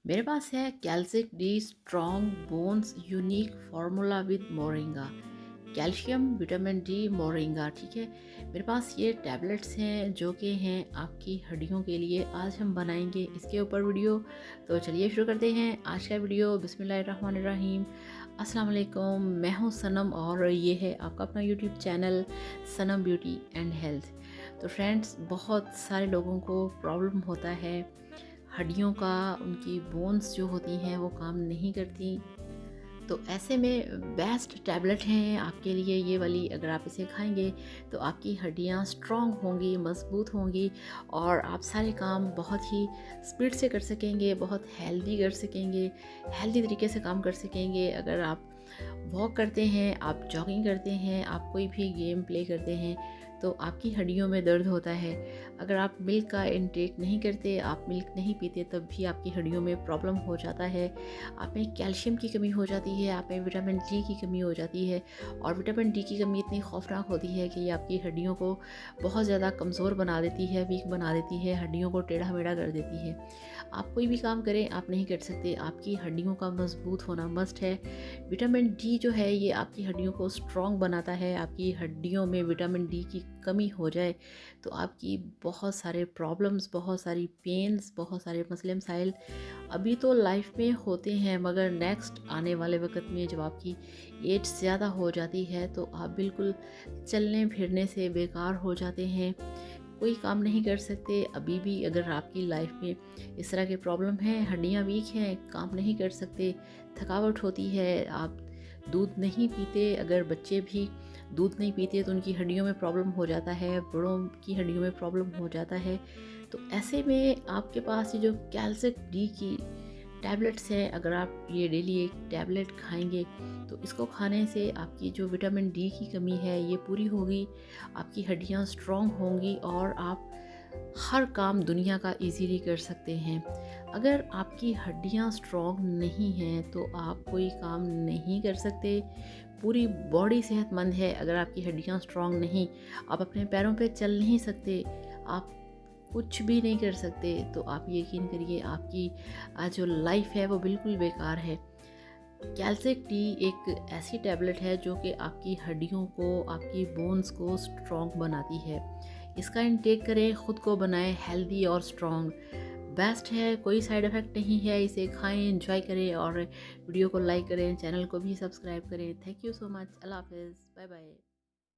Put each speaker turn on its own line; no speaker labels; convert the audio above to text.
मेरे पास है Calcic D strong bones unique formula with moringa, calcium vitamin D moringa. ठीक है, मेरे पास ये टैबलेट्स हैं जो कि हैं आपकी हड्डियों के लिए। आज हम बनाएंगे इसके ऊपर वीडियो। तो चलिए शुरू करते हैं आज का वीडियो। बिस्मिल्लाहिर्रहमानिर्रहीम। अस्सलाम वालेकुम, मैं हूँ सनम और ये है आपका अपना YouTube channel Sanam beauty and health. तो फ्रेंड्स, बहुत सारे लोगों को प्रॉब्लम होता है हड्डियों का, उनकी बोन्स जो होती हैं वो काम नहीं करती। तो ऐसे में बेस्ट टैबलेट हैं आपके लिए ये वाली। अगर आप इसे खाएंगे तो आपकी हड्डियां स्ट्रॉन्ग होंगी, मजबूत होंगी और आप सारे काम बहुत ही स्पीड से कर सकेंगे, बहुत हेल्दी कर सकेंगे, हेल्दी तरीके से काम कर सकेंगे। अगर आप वॉक करते हैं, आप जॉगिंग करते हैं, आप कोई भी गेम प्ले करते हैं तो आपकी हड्डियों में दर्द होता है। अगर आप मिल्क का इंटेक नहीं करते, आप मिल्क नहीं पीते, तब भी आपकी हड्डियों में प्रॉब्लम हो जाता है। आप में कैल्शियम की कमी हो जाती है, आप में विटामिन डी की कमी हो जाती है। और विटामिन डी की कमी इतनी खौफनाक होती है कि ये आपकी हड्डियों को बहुत ज़्यादा कमज़ोर बना देती है, वीक बना देती है, हड्डियों को टेढ़ा मेढ़ा कर देती है। आप कोई भी काम करें आप नहीं कर सकते, आपकी हड्डियों का मजबूत होना मस्ट है। विटामिन डी जो है ये आपकी हड्डियों को स्ट्रॉन्ग बनाता है। आपकी हड्डियों में विटामिन डी की कमी हो जाए तो आपकी बहुत सारे प्रॉब्लम्स, बहुत सारी पेन्स, बहुत सारे मसले मसाइल अभी तो लाइफ में होते हैं, मगर नेक्स्ट आने वाले वक्त में जब आपकी एज ज़्यादा हो जाती है तो आप बिल्कुल चलने फिरने से बेकार हो जाते हैं, कोई काम नहीं कर सकते। अभी भी अगर आपकी लाइफ में इस तरह के प्रॉब्लम हैं, हड्डियां वीक हैं, काम नहीं कर सकते, थकावट होती है, आप दूध नहीं पीते, अगर बच्चे भी दूध नहीं पीते तो उनकी हड्डियों में प्रॉब्लम हो जाता है, बड़ों की हड्डियों में प्रॉब्लम हो जाता है। तो ऐसे में आपके पास ये जो कैल्सिक डी की टैबलेट्स हैं, अगर आप ये डेली एक टैबलेट खाएंगे तो इसको खाने से आपकी जो विटामिन डी की कमी है ये पूरी होगी, आपकी हड्डियां स्ट्रॉन्ग होंगी और आप हर काम दुनिया का इजीली कर सकते हैं। अगर आपकी हड्डियां स्ट्रॉन्ग नहीं हैं तो आप कोई काम नहीं कर सकते। पूरी बॉडी सेहतमंद है, अगर आपकी हड्डियां स्ट्रॉन्ग नहीं, आप अपने पैरों पे चल नहीं सकते, आप कुछ भी नहीं कर सकते, तो आप यकीन करिए आपकी आज जो लाइफ है वो बिल्कुल बेकार है। कैल्सिक टी एक ऐसी टैबलेट है जो कि आपकी हड्डियों को, आपकी बोन्स को स्ट्रॉन्ग बनाती है। इसका इंटेक करें, ख़ुद को बनाएं हेल्दी और स्ट्रॉन्ग। बेस्ट है, कोई साइड इफ़ेक्ट नहीं है। इसे खाएं, एंजॉय करें और वीडियो को लाइक करें, चैनल को भी सब्सक्राइब करें। Thank you so much. अल्लाह हाफ़िज़, बाय बाय।